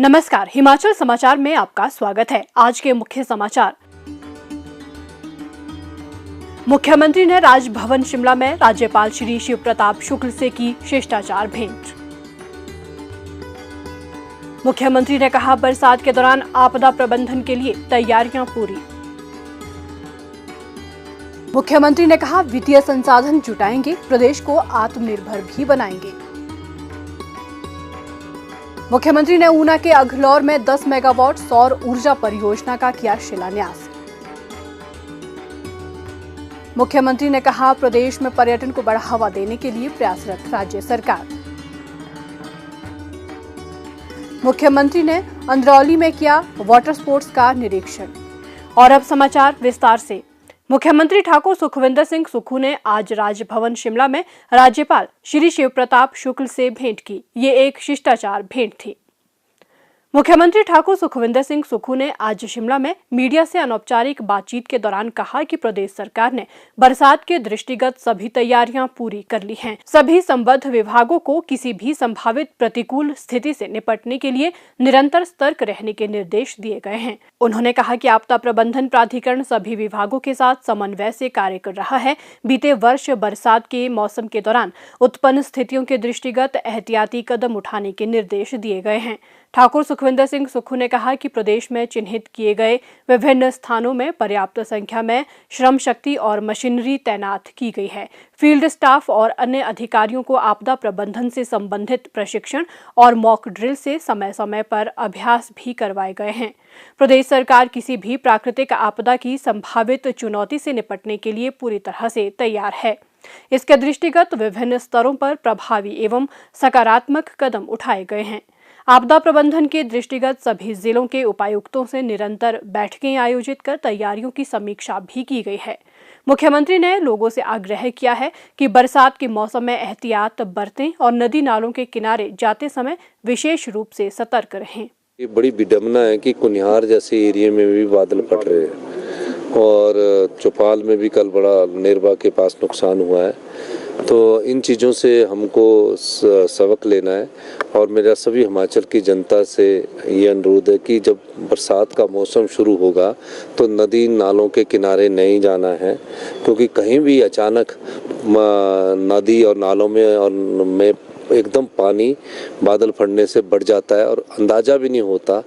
नमस्कार, हिमाचल समाचार में आपका स्वागत है। आज के मुख्य समाचार। मुख्यमंत्री ने राजभवन शिमला में राज्यपाल श्री शिव प्रताप शुक्ल से की शिष्टाचार भेंट। मुख्यमंत्री ने कहा, बरसात के दौरान आपदा प्रबंधन के लिए तैयारियां पूरी। मुख्यमंत्री ने कहा, वित्तीय संसाधन जुटाएंगे, प्रदेश को आत्मनिर्भर भी बनाएंगे। मुख्यमंत्री ने ऊना के अघलौर में 10 मेगावाट सौर ऊर्जा परियोजना का किया शिलान्यास। मुख्यमंत्री ने कहा, प्रदेश में पर्यटन को बढ़ावा देने के लिए प्रयासरत राज्य सरकार। मुख्यमंत्री ने अंदरौली में किया वाटर स्पोर्ट्स का निरीक्षण। और अब समाचार विस्तार से। मुख्यमंत्री ठाकुर सुखविंदर सिंह सुक्खू ने आज राजभवन शिमला में राज्यपाल श्री शिव प्रताप शुक्ल से भेंट की। ये एक शिष्टाचार भेंट थी। मुख्यमंत्री ठाकुर सुखविंदर सिंह सुक्खू ने आज शिमला में मीडिया से अनौपचारिक बातचीत के दौरान कहा कि प्रदेश सरकार ने बरसात के दृष्टिगत सभी तैयारियां पूरी कर ली हैं। सभी संबद्ध विभागों को किसी भी संभावित प्रतिकूल स्थिति से निपटने के लिए निरंतर सतर्क रहने के निर्देश दिए गए हैं। उन्होंने कहा कि आपदा प्रबंधन प्राधिकरण सभी विभागों के साथ समन्वय से कार्य कर रहा है। बीते वर्ष बरसात के मौसम के दौरान उत्पन्न स्थितियों के दृष्टिगत एहतियाती कदम उठाने के निर्देश दिए गए हैं। ठाकुर सुखविंदर सिंह सुक्खू ने कहा कि प्रदेश में चिन्हित किए गए विभिन्न स्थानों में पर्याप्त संख्या में श्रम शक्ति और मशीनरी तैनात की गई है। फील्ड स्टाफ और अन्य अधिकारियों को आपदा प्रबंधन से संबंधित प्रशिक्षण और मॉक ड्रिल से समय समय पर अभ्यास भी करवाए गए हैं। प्रदेश सरकार किसी भी प्राकृतिक आपदा की संभावित चुनौती से निपटने के लिए पूरी तरह से तैयार है। इसके दृष्टिगत विभिन्न स्तरों पर प्रभावी एवं सकारात्मक कदम उठाए गए हैं। आपदा प्रबंधन के दृष्टिगत सभी जिलों के उपायुक्तों से निरंतर बैठकें आयोजित कर तैयारियों की समीक्षा भी की गई है। मुख्यमंत्री ने लोगों से आग्रह किया है कि बरसात के मौसम में एहतियात बरतें और नदी नालों के किनारे जाते समय विशेष रूप से सतर्क रहें। ये बड़ी विडंबना है कि कुनिहार जैसे एरिया में भी बादल फट रहे हैं और चौपाल में भी कल बड़ा नेरवा के पास नुकसान हुआ है। तो इन चीज़ों से हमको सबक लेना है और मेरा सभी हिमाचल की जनता से ये अनुरोध है कि जब बरसात का मौसम शुरू होगा तो नदी नालों के किनारे नहीं जाना है, क्योंकि कहीं भी अचानक नदी और नालों में एकदम पानी बादल फटने से बढ़ जाता है और अंदाज़ा भी नहीं होता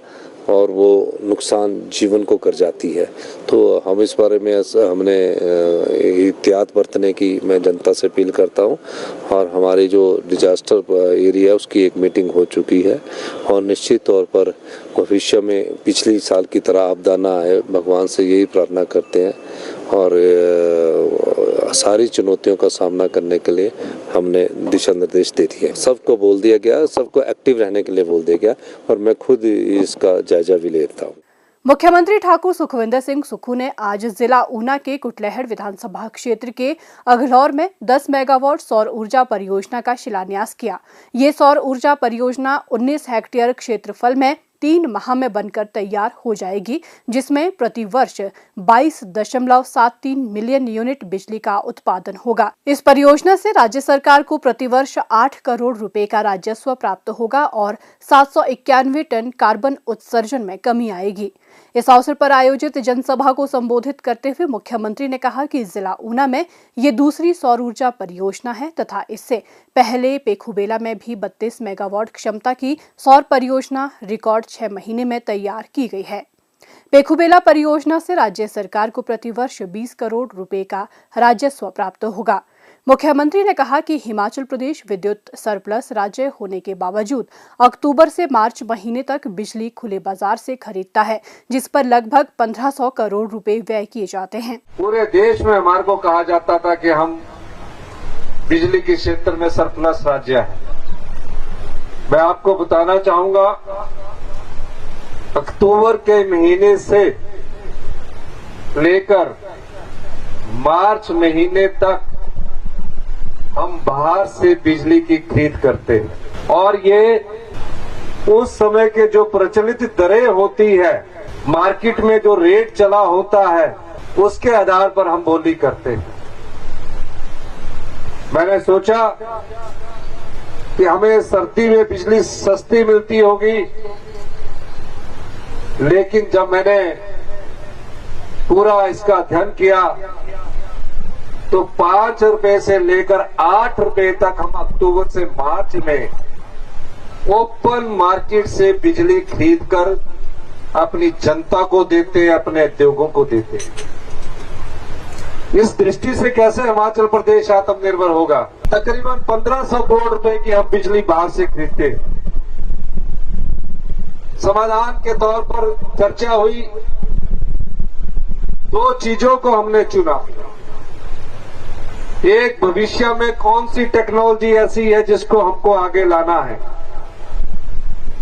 और वो नुकसान जीवन को कर जाती है। तो हम इस बारे में हमने एहतियात बरतने की मैं जनता से अपील करता हूँ और हमारी जो डिजास्टर एरिया है उसकी एक मीटिंग हो चुकी है और निश्चित तौर पर भविष्य में पिछली साल की तरह आपदा ना आए, भगवान से यही प्रार्थना करते हैं और सारी चुनौतियों का सामना करने के लिए हमने दिशा निर्देश दे दिए। सबको बोल दिया गया, सबको एक्टिव रहने के लिए बोल दिया गया और मैं खुद इसका जायजा भी लेता हूँ। मुख्यमंत्री ठाकुर सुखविंदर सिंह सुक्खू ने आज जिला ऊना के कुटलैहड़ विधानसभा क्षेत्र के अघलौर में 10 मेगावाट सौर ऊर्जा परियोजना का शिलान्यास किया। ये सौर ऊर्जा परियोजना 19 हेक्टेयर क्षेत्रफल में 3 माह में बनकर तैयार हो जाएगी, जिसमें प्रति वर्ष 22.73 मिलियन यूनिट बिजली का उत्पादन होगा। इस परियोजना से राज्य सरकार को प्रति वर्ष 8 करोड़ रुपए का राजस्व प्राप्त होगा और 791 टन कार्बन उत्सर्जन में कमी आएगी। इस अवसर पर आयोजित जनसभा को संबोधित करते हुए मुख्यमंत्री ने कहा कि जिला ऊना में ये दूसरी सौर ऊर्जा परियोजना है तथा इससे पहले पेखुबेला में भी 32 मेगावाट क्षमता की सौर परियोजना रिकॉर्ड 6 महीने में तैयार की गई है। पेखुबेला परियोजना से राज्य सरकार को प्रतिवर्ष 20 करोड़ रुपए का राजस्व प्राप्त होगा। मुख्यमंत्री ने कहा कि हिमाचल प्रदेश विद्युत सरप्लस राज्य होने के बावजूद अक्टूबर से मार्च महीने तक बिजली खुले बाजार से खरीदता है, जिस पर लगभग 1500 करोड़ रुपए व्यय किए जाते हैं। पूरे देश में हमारे को कहा जाता था कि हम बिजली के क्षेत्र में सरप्लस राज्य है। मैं आपको बताना चाहूंगा, अक्टूबर के महीने से लेकर मार्च महीने तक हम बाहर से बिजली की खरीद करते हैं और ये उस समय के जो प्रचलित दरें होती है, मार्केट में जो रेट चला होता है, उसके आधार पर हम बोली करते हैं। मैंने सोचा कि हमें सर्दी में बिजली सस्ती मिलती होगी लेकिन जब मैंने पूरा इसका अध्ययन किया तो 5 रुपए से लेकर 8 रुपए तक हम अक्टूबर से मार्च में ओपन मार्केट से बिजली खरीदकर अपनी जनता को देते, अपने उद्योगों को देते। इस दृष्टि से कैसे हिमाचल प्रदेश आत्मनिर्भर होगा? तकरीबन 1500 करोड़ रुपए की हम बिजली बाहर से खरीदते। समाधान के तौर पर चर्चा हुई, 2 चीजों को हमने चुना। एक, भविष्य में कौन सी टेक्नोलॉजी ऐसी है जिसको हमको आगे लाना है।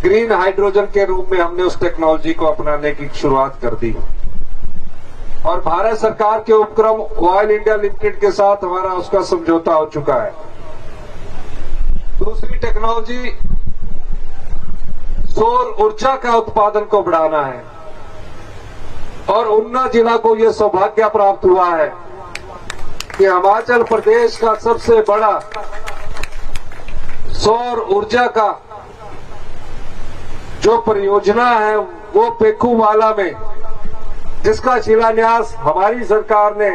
ग्रीन हाइड्रोजन के रूप में हमने उस टेक्नोलॉजी को अपनाने की शुरुआत कर दी और भारत सरकार के उपक्रम ऑयल इंडिया लिमिटेड के साथ हमारा उसका समझौता हो चुका है। दूसरी टेक्नोलॉजी सौर ऊर्जा का उत्पादन को बढ़ाना है और ऊना जिला को यह सौभाग्य प्राप्त हुआ है कि हिमाचल प्रदेश का सबसे बड़ा सौर ऊर्जा का जो परियोजना है वो पेखूवाला में, जिसका शिलान्यास हमारी सरकार ने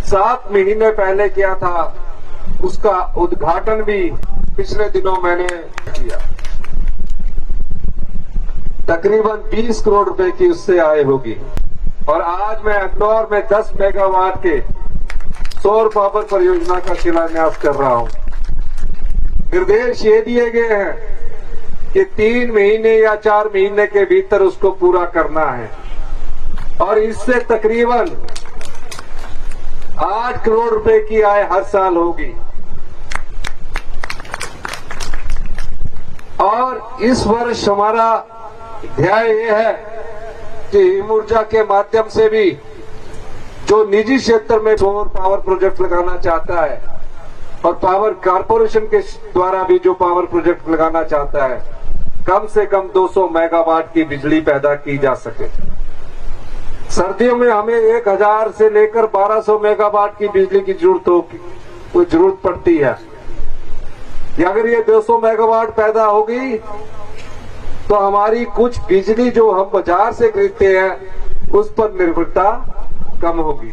7 महीने पहले किया था, उसका उद्घाटन भी पिछले दिनों मैंने किया। तकरीबन 20 करोड़ रुपए की उससे आय होगी और आज मैं इंदौर में 10 मेगावाट के सौर पावर परियोजना का शिलान्यास कर रहा हूं। निर्देश ये दिए गए हैं कि 3 महीने या 4 महीने के भीतर उसको पूरा करना है और इससे तकरीबन 8 करोड़ रुपए की आय हर साल होगी। और इस वर्ष हमारा ध्येय यह है कि हिम ऊर्जा के माध्यम से भी जो निजी क्षेत्र में सौर पावर प्रोजेक्ट लगाना चाहता है और पावर कारपोरेशन के द्वारा भी जो पावर प्रोजेक्ट लगाना चाहता है, कम से कम 200 मेगावाट की बिजली पैदा की जा सके। सर्दियों में हमें 1000 से लेकर 1200 मेगावाट की बिजली की जरूरत पड़ती है। अगर ये 200 मेगावाट पैदा होगी तो हमारी कुछ बिजली जो हम बाजार से खरीदते हैं उस पर निर्भरता कम होगी।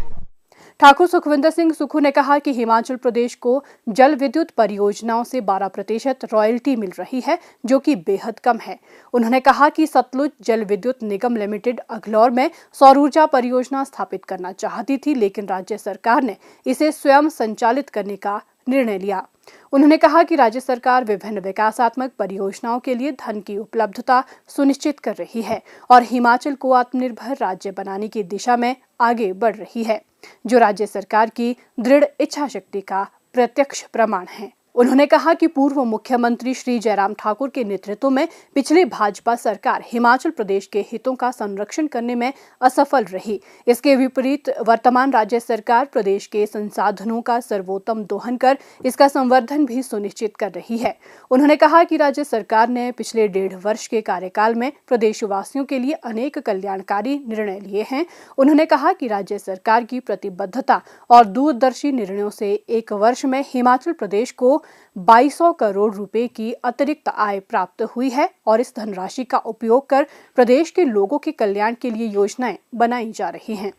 ठाकुर सुखविंदर सिंह सुक्खू ने कहा कि हिमाचल प्रदेश को जल विद्युत परियोजनाओं से 12% रॉयल्टी मिल रही है, जो कि बेहद कम है। उन्होंने कहा कि सतलुज जल विद्युत निगम लिमिटेड अगलौर में सौर ऊर्जा परियोजना स्थापित करना चाहती थी, लेकिन राज्य सरकार ने इसे स्वयं संचालित करने का निर्णय लिया। उन्होंने कहा कि राज्य सरकार विभिन्न विकासात्मक परियोजनाओं के लिए धन की उपलब्धता सुनिश्चित कर रही है और हिमाचल को आत्मनिर्भर राज्य बनाने की दिशा में आगे बढ़ रही है, जो राज्य सरकार की दृढ़ इच्छा शक्ति का प्रत्यक्ष प्रमाण है। उन्होंने कहा कि पूर्व मुख्यमंत्री श्री जयराम ठाकुर के नेतृत्व में पिछली भाजपा सरकार हिमाचल प्रदेश के हितों का संरक्षण करने में असफल रही। इसके विपरीत वर्तमान राज्य सरकार प्रदेश के संसाधनों का सर्वोत्तम दोहन कर इसका संवर्धन भी सुनिश्चित कर रही है। उन्होंने कहा कि राज्य सरकार ने पिछले 1.5 वर्ष के कार्यकाल में प्रदेशवासियों के लिए अनेक कल्याणकारी निर्णय लिए हैं। उन्होंने कहा कि राज्य सरकार की प्रतिबद्धता और दूरदर्शी निर्णयों से 1 वर्ष में हिमाचल प्रदेश को 2200 करोड़ रुपए की अतिरिक्त आय प्राप्त हुई है और इस धनराशि का उपयोग कर प्रदेश के लोगों के कल्याण के लिए योजनाएं बनाई जा रही हैं।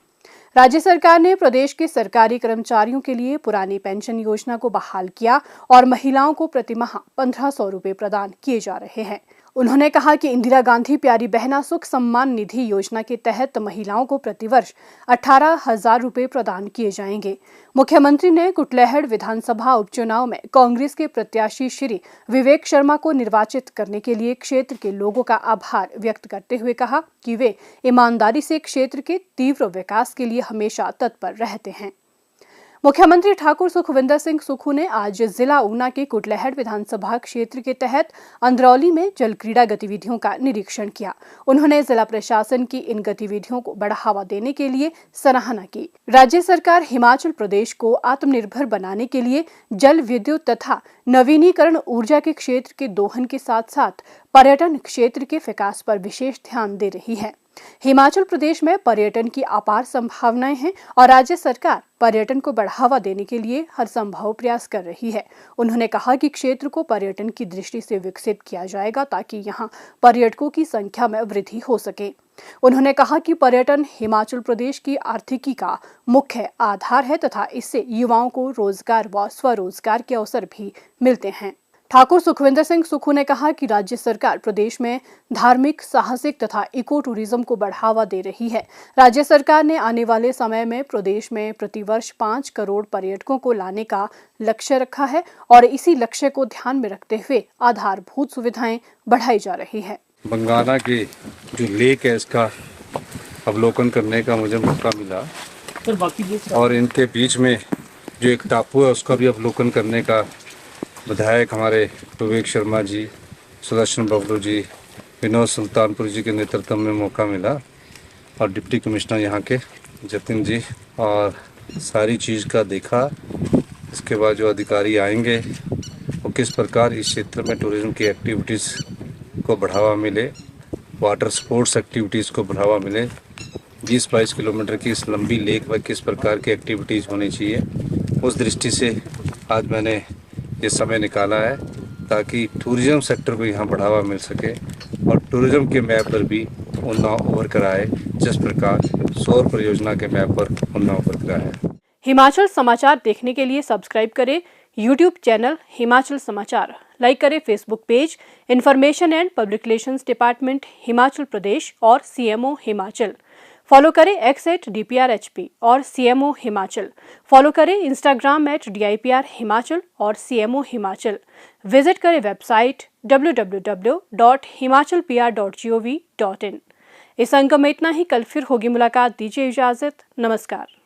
राज्य सरकार ने प्रदेश के सरकारी कर्मचारियों के लिए पुरानी पेंशन योजना को बहाल किया और महिलाओं को प्रतिमाह 1500 रुपए प्रदान किए जा रहे हैं। उन्होंने कहा कि इंदिरा गांधी प्यारी बहना सुख सम्मान निधि योजना के तहत महिलाओं को प्रतिवर्ष 18,000 रुपए प्रदान किए जाएंगे। मुख्यमंत्री ने कुटलैहड़ विधानसभा उपचुनाव में कांग्रेस के प्रत्याशी श्री विवेक शर्मा को निर्वाचित करने के लिए क्षेत्र के लोगों का आभार व्यक्त करते हुए कहा कि वे ईमानदारी से क्षेत्र के तीव्र विकास के लिए हमेशा तत्पर रहते हैं। मुख्यमंत्री ठाकुर सुखविंदर सिंह सुक्खू ने आज जिला ऊना के कुटलैहड़ विधानसभा क्षेत्र के तहत अंदरौली में जल क्रीड़ा गतिविधियों का निरीक्षण किया। उन्होंने जिला प्रशासन की इन गतिविधियों को बढ़ावा देने के लिए सराहना की। राज्य सरकार हिमाचल प्रदेश को आत्मनिर्भर बनाने के लिए जल विद्युत तथा नवीनीकरण ऊर्जा के क्षेत्र के दोहन के साथ साथ पर्यटन क्षेत्र के विकास पर विशेष ध्यान दे रही है। हिमाचल प्रदेश में पर्यटन की अपार संभावनाएं हैं और राज्य सरकार पर्यटन को बढ़ावा देने के लिए हर संभव प्रयास कर रही है। उन्होंने कहा कि क्षेत्र को पर्यटन की दृष्टि से विकसित किया जाएगा ताकि यहां पर्यटकों की संख्या में वृद्धि हो सके। उन्होंने कहा कि पर्यटन हिमाचल प्रदेश की आर्थिकी का मुख्य आधार है तथा इससे युवाओं को रोजगार व स्वरोजगार के अवसर भी मिलते हैं। ठाकुर सुखविंदर सिंह सुक्खू ने कहा कि राज्य सरकार प्रदेश में धार्मिक, साहसिक तथा इको टूरिज्म को बढ़ावा दे रही है। राज्य सरकार ने आने वाले समय में प्रदेश में प्रतिवर्ष 5 करोड़ पर्यटकों को लाने का लक्ष्य रखा है और इसी लक्ष्य को ध्यान में रखते हुए आधारभूत सुविधाएं बढ़ाई जा रही है। बंगाना के जो लेक है इसका अवलोकन करने का मुझे मौका मिला और इनके बीच में जो एक टापू है उसका भी अवलोकन करने का विधायक हमारे विवेक शर्मा जी, सुदर्शन बबलू जी, विनोद सुल्तानपुर जी के नेतृत्व में मौका मिला और डिप्टी कमिश्नर यहाँ के जतिन जी और सारी चीज़ का देखा। इसके बाद जो अधिकारी आएंगे वो किस प्रकार इस क्षेत्र में टूरिज्म की एक्टिविटीज़ को बढ़ावा मिले, वाटर स्पोर्ट्स एक्टिविटीज़ को बढ़ावा मिले, 20-22 किलोमीटर की इस लंबी लेक में किस प्रकार की एक्टिविटीज़ होनी चाहिए, उस दृष्टि से आज मैंने ये समय निकाला है ताकि टूरिज्म सेक्टर को यहाँ बढ़ावा मिल सके और टूरिज्म के मैप पर भी उन्नाव उभर कर आए जिस प्रकार सौर परियोजना के मैप पर उन्नाव उभर कर आया है। हिमाचल समाचार देखने के लिए सब्सक्राइब करें यूट्यूब चैनल हिमाचल समाचार, लाइक करें Facebook page information and public relations department Himachal Pradesh और CMO हिमाचल। फॉलो करें x@DPRHP और CMO हिमाचल। फॉलो करें इंस्टाग्राम @DIPR हिमाचल और CMO हिमाचल। विजिट करें वेबसाइट www.himachalpr.gov.in। इस अंक में इतना ही। कल फिर होगी मुलाकात। दीजिए इजाजत। नमस्कार।